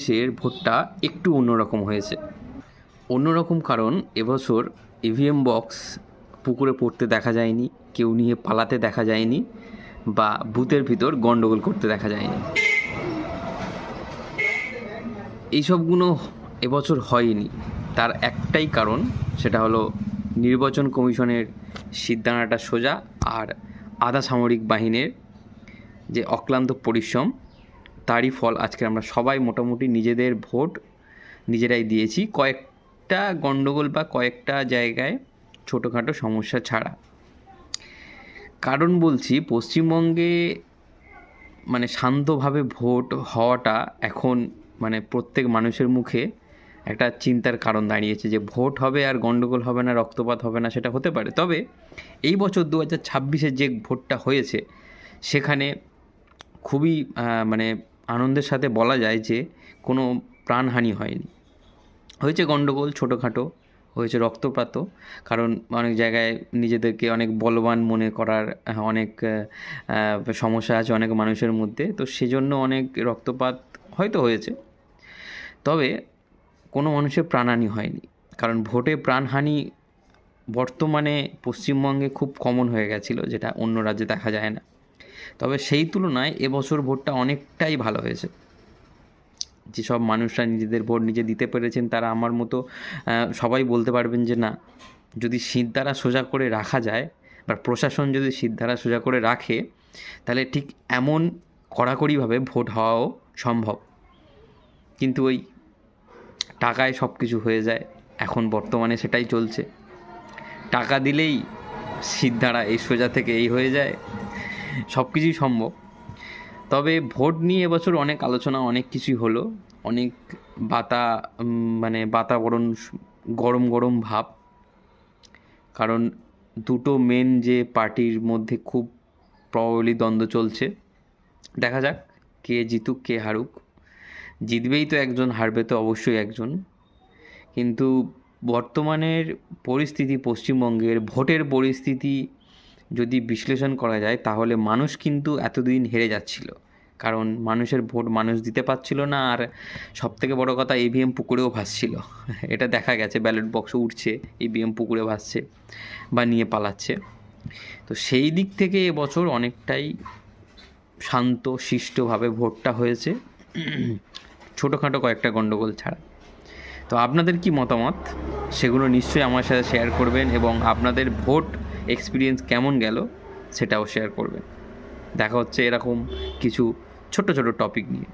ছাব্বিশের ভোটটা একটু অন্যরকম হয়েছে। অন্যরকম কারণ এবছর ইভিএম বক্স পুকুরে পড়তে দেখা যায়নি, কেউ নিয়ে পালাতে দেখা যায়নি, বা বুথের ভিতর গণ্ডগোল করতে দেখা যায়নি। এইসবগুলো এবছর হয়নি। তার একটাই কারণ, সেটা হলো নির্বাচন কমিশনের সিদ্ধান্তটা সোজা, আর আধা সামরিক বাহিনীর যে অক্লান্ত পরিশ্রম, তারই ফল আজকে আমরা সবাই মোটামুটি নিজেদের ভোট নিজেরাই দিয়েছি, কয়েকটা গণ্ডগোল বা কয়েকটা জায়গায় ছোটোখাটো সমস্যা ছাড়া। কারণ বলছি, পশ্চিমবঙ্গে শান্তভাবে ভোট হওয়াটা এখন প্রত্যেক মানুষের মুখে একটা চিন্তার কারণ দাঁড়িয়েছে, যে ভোট হবে আর গণ্ডগোল হবে না, রক্তপাত হবে না, সেটা হতে পারে। তবে এই বছর 2026-এ যে ভোটটা হয়েছে, সেখানে খুবই আনন্দের সাথে বলা যায় যে কোনো প্রাণহানি হয়নি। হয়েছে গণ্ডগোল, ছোটোখাটো হয়েছে, রক্তপাতও, কারণ অনেক জায়গায় নিজেদেরকে অনেক বলবান মনে করার অনেক সমস্যা আছে অনেক মানুষের মধ্যে, তো সেজন্য অনেক রক্তপাত হয়তো হয়েছে। তবে কোনো মানুষের প্রাণহানি হয়নি, কারণ ভোটে প্রাণহানি বর্তমানে পশ্চিমবঙ্গে খুব কমন হয়ে গেছিলো, যেটা অন্য রাজ্যে দেখা যায় না। তবে সেই তুলনায় এবছর ভোটটা অনেকটাই ভালো হয়েছে। যেসব মানুষরা নিজেদের ভোট নিজে দিতে পেরেছেন, তারা আমার মতো সবাই বলতে পারবেন যে না, যদি সিঁধধারা সোজা করে রাখা যায়, বা প্রশাসন যদি সিঁধধারা সোজা করে রাখে, তাহলে ঠিক এমন কড়াকড়িভাবে ভোট হওয়াও সম্ভব। কিন্তু ওই টাকায় সব কিছু হয়ে যায়, এখন বর্তমানে সেটাই চলছে। টাকা দিলেই সিঁধধারা এই সোজা থেকে এই হয়ে যায়, সব কিছুই সম্ভব। তবে ভোট নিয়ে এবছর অনেক আলোচনা, অনেক কিছুই হলো, অনেক বাতাবরণ গরম গরম ভাব, কারণ দুটো মেন যে পার্টির মধ্যে খুব প্রবলি দ্বন্দ্ব চলছে। দেখা যাক কে জিতুক কে হারুক, জিতবেই তো একজন, হারবে তো অবশ্যই একজন। কিন্তু বর্তমানের পরিস্থিতি, পশ্চিমবঙ্গের ভোটের পরিস্থিতি যদি বিশ্লেষণ করা যায়, তাহলে মানুষ কিন্তু এতদিন হেরে যাচ্ছিল, কারণ মানুষের ভোট মানুষ দিতে পারছিল না। আর সবথেকে বড় কথা, ইভিএম পুকুরেও ভাসছিল, এটা দেখা গেছে। ব্যালট বক্সে উঠছে, ইভিএম পুকুরে ভাসছে বা নিয়ে পালাচ্ছে। তো সেই দিক থেকে এবছর অনেকটাই শান্ত শিষ্টভাবে ভোটটা হয়েছে, ছোটোখাটো কয়েকটা গণ্ডগোল ছাড়া। তো আপনাদের কি মতামত, সেগুলো নিশ্চয়ই আমার সাথে শেয়ার করবেন, এবং আপনাদের ভোট এক্সপিরিয়েন্স কেমন গেল সেটাও শেয়ার করবেন। দেখা হচ্ছে এরকম কিছু ছোট ছোট টপিক নিয়ে।